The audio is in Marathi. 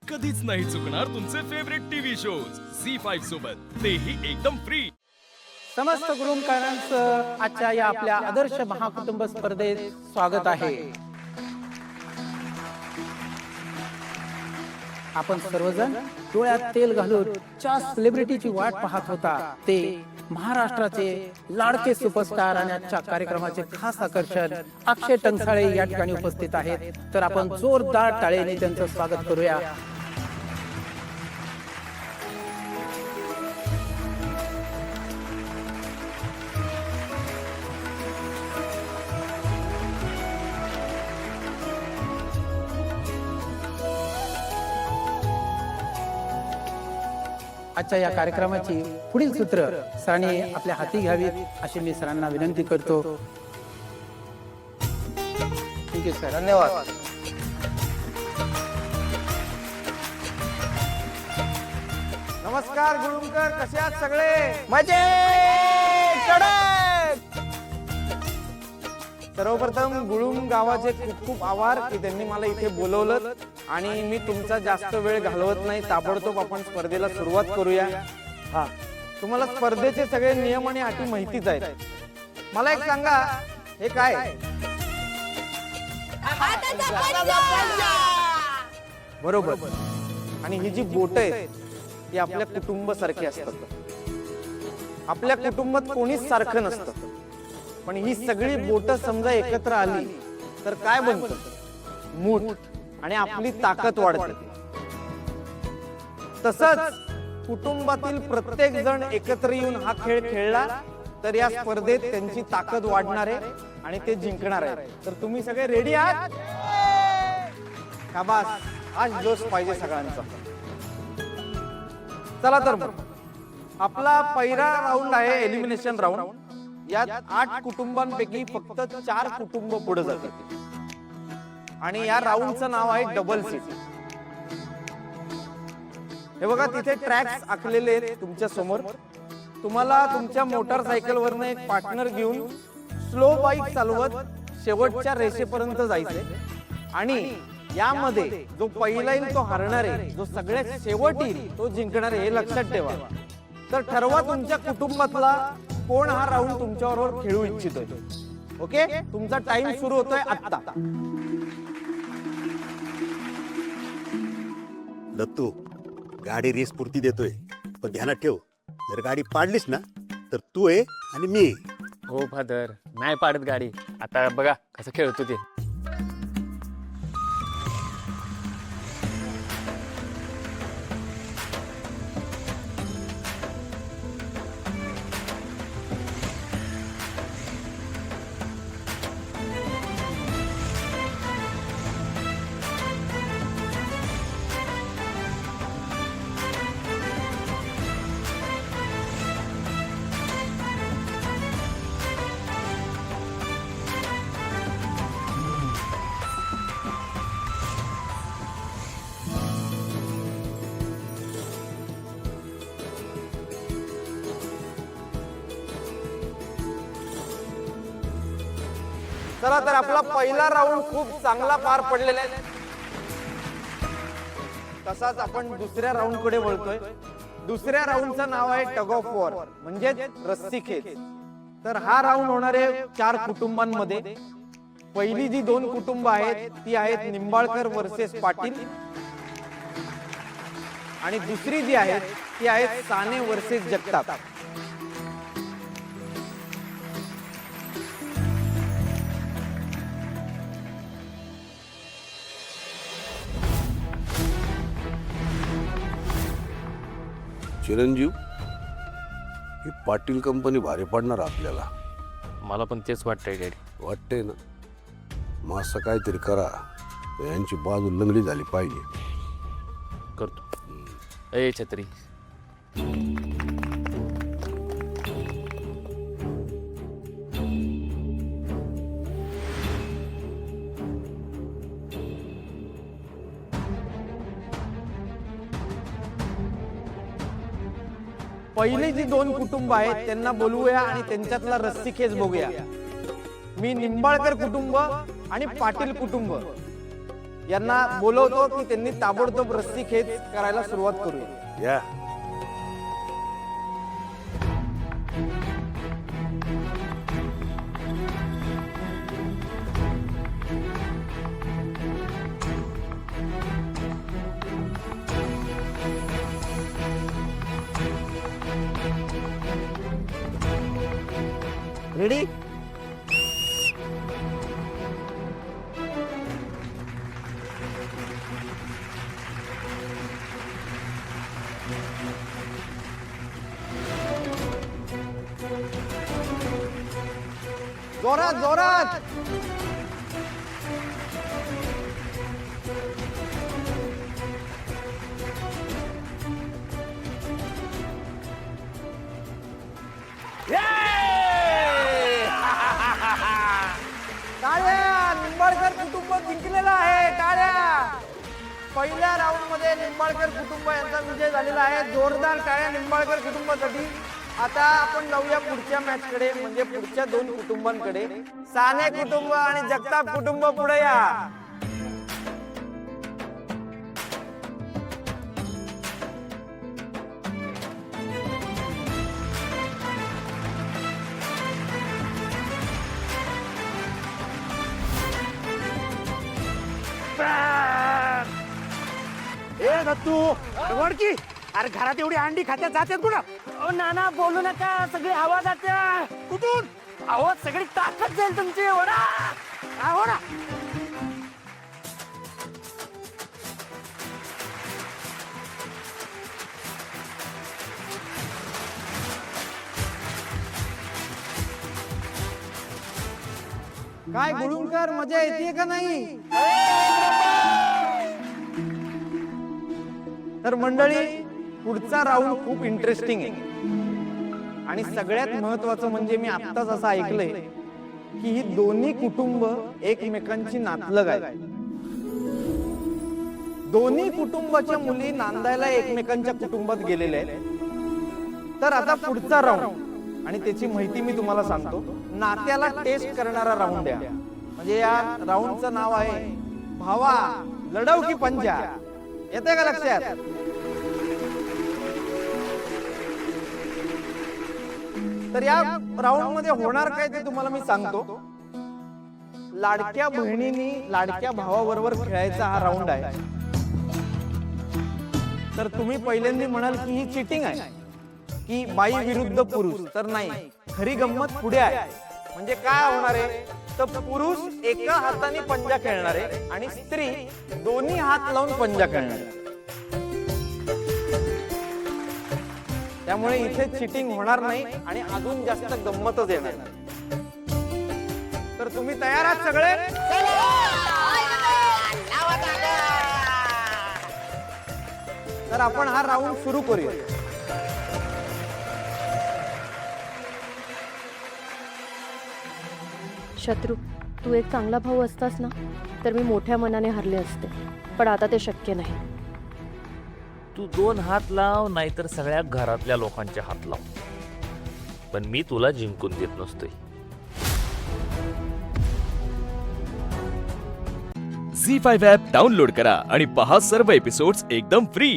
कधीच नाही चुकणार तुमचे फेवरेट टीव्ही शोज झी5 सोबत, तेही एकदम फ्री। समस्त गुरुकारांचं आजच्या या आपल्या आदर्श महाकुटुंब स्पर्धेत स्वागत आहे। आपण सर्वजण डोळ्यात तेल घालून ज्या सेलिब्रिटीची वाट पाहत होता ते महाराष्ट्राचे लाडके सुपरस्टार आणि आजच्या कार्यक्रमाचे खास आकर्षण अक्षय टंकसाळे या ठिकाणी उपस्थित आहेत। तर आपण जोरदार टाळ्यांनी त्यांचं स्वागत करूया। आजच्या या कार्यक्रमाची पुढील सूत्र सरांनी आपल्या हाती घ्यावीत अशी मी सरांना विनंती करतो। ठीक आहे सर, धन्यवाद। नमस्कार गुरुंकर, कसे आहात सगळे? मजेत कडक। सर्वप्रथम गुळुंग गावाचे खूप खूप आभार की त्यांनी मला इथे बोलवलं आणि मी तुमचा जास्त वेळ घालवत नाही, ताबडतोब आपण स्पर्धेला सुरुवात करूया। हा, तुम्हाला स्पर्धेचे सगळे नियम आणि अटी माहितीच आहेत। मला एक सांगा, हे काय? बरोबर। आणि ही जी बोट आहेत ती आपल्या कुटुंब सारखी असतात। आपल्या कुटुंबात कोणीच सारखं नसतं, पण ही सगळी बोट समजा एकत्र आली तर काय बनतं? मूठ, आणि आपली ताकद वाढते। तसंच कुटुंबातील प्रत्येक जण एकत्र येऊन हा खेळ खेळला तर या स्पर्धेत त्यांची ताकद वाढणार आहे आणि ते जिंकणार आहे। तर तुम्ही सगळे रेडी आहात? शाबास, आज जोश पाहिजे सगळ्यांचा। चला तर मग आपला पहिला राऊंड आहे एलिमिनेशन राऊंड। यात 8 कुटुंबांपैकी फक्त 4 कुटुंब पुढे जातात आणि या राऊंडचं नाव आहे डबल सीट। हे बघा, तिथे ट्रॅक्स आखलेले आहेत तुमच्या समोर। तुम्हाला तुमच्या मोटारसायकल वरनं एक पार्टनर घेऊन स्लो बाईक चालवत शेवटच्या रेषेपर्यंत जायचंय आणि यामध्ये जो पहिला येईल तो हरणार आहे, जो सगळ्यात शेवट येईल तो जिंकणार आहे, हे लक्षात ठेवा। तर ठरवा तुमच्या कुटुंबातला कोण हा राऊंड तुमच्याबरोबर खेळू इच्छितोय। ओके, तुमचा टाइम सुरू होतोय आता। दत्तू, गाडी रेस पुरती देतोय, पण ध्यानात ठेव, जर गाडी पाडलीस ना तर तू आहे आणि मी। हो फादर, नाही पाडत गाडी। आता बघा कसं खेळतो ते। चला तर आपला पहिला राऊंड खूप चांगला पार पडलेला आहे। तसाच आपण दुसऱ्या राऊंड कडे वळतोय। दुसऱ्या राऊंडचं नाव आहे टग ऑफ वॉर, म्हणजे रस्सी खेच। तर हा राऊंड होणार आहे 4 कुटुंबांमध्ये। पहिली जी 2 कुटुंब आहेत ती आहेत निंबाळकर वर्सेस पाटील, आणि दुसरी जी आहे ती आहेत साने वर्सेस जगताप। चिरंजीव, ही पाटील कंपनी भारी पडणार आपल्याला। मला पण तेच वाटतंय डॅडी। वाटतंय ना? मग असं काहीतरी करा, यांची बाजू लंगडी झाली पाहिजे। करतो। ए छत्री, पहिली जी 2 कुटुंब आहेत त्यांना बोलवूया आणि त्यांच्यातला रस्सीखेच बघूया। मी निंबाळकर कुटुंब आणि पाटील कुटुंब यांना बोलवतो की त्यांनी ताबडतोब रस्सी खेच करायला सुरुवात करूया. या रेडी? जोरात जोरात. टाळ्या! निंबाळकर कुटुंब जिंकलेलं आहे. टाळ्या! पहिल्या राऊंड मध्ये निंबाळकर कुटुंब यांचा विजय झालेला आहे. जोरदार टाळ्या निंबाळकर कुटुंबासाठी. आता आपण जाऊया पुढच्या मॅच कडे, म्हणजे पुढच्या दोन कुटुंबांकडे. साने कुटुंब आणि जगताप कुटुंब पुढे या. ए दत्तू वडकी, अरे घरात एवढी अंडी खात्यात जातात कुठं? नाना बोलू नका, सगळी हवा जाते. कुठून? अहो सगळी ताकद जाईल तुमची. ओढा ओढा. काय गुळुंकर, मजा येते का नाही? तर मंडळी, पुढचा राऊंड खूप इंटरेस्टिंग आहे. आणि सगळ्यात महत्वाचं म्हणजे मी आत्ताच असं ऐकलंय की ही दोन्ही कुटुंब एकमेकांची नातलग आहे. दोन्ही कुटुंबाच्या मुली नांदायला एकमेकांच्या कुटुंबात गेलेल्या आहेत. तर आता पुढचा राऊंड आणि त्याची माहिती मी तुम्हाला सांगतो. नात्याला टेस्ट करणारा राऊंड आहे. म्हणजे या राऊंडचं नाव आहे भावा लढव की पंजा. येते का लक्षात? तर या राऊंड मध्ये होणार काय ते तुम्हाला मी सांगतो. लाडक्या बहिणींनी लाडक्या भावाबरोबर खेळायचा हा राऊंड आहे. तर तुम्ही पहिल्यांदा म्हणाल की ही चिटिंग आहे की बाई विरुद्ध पुरुष. तर नाही, खरी गंमत पुढे आहे. म्हणजे काय होणार आहे, तर पुरुष एका हाताने पंजा खेळणार आहे आणि स्त्री दोन्ही हात लावून पंजा खेळणार आहे. त्यामुळे इथे चिटिंग होणार नाही आणि अजून जास्त गंमतच येणार. तर तुम्ही तयार आहात सगळे? तर आपण हा राऊंड सुरू करूया. शत्रू, तू एक चांगला भाऊ असतास ना, तर मी मोठ्या मनाने हरले असते. पण आता ते शक्य नाही. तू 2 हात लाव, नाहीतर सगळ्या घरातल्या लोकांचे हात लाव, पण मी तुला जिंकून देत नसतोय. झी 5 ॲप डाउनलोड करा आणि पहा सर्व एपिसोड्स एकदम फ्री.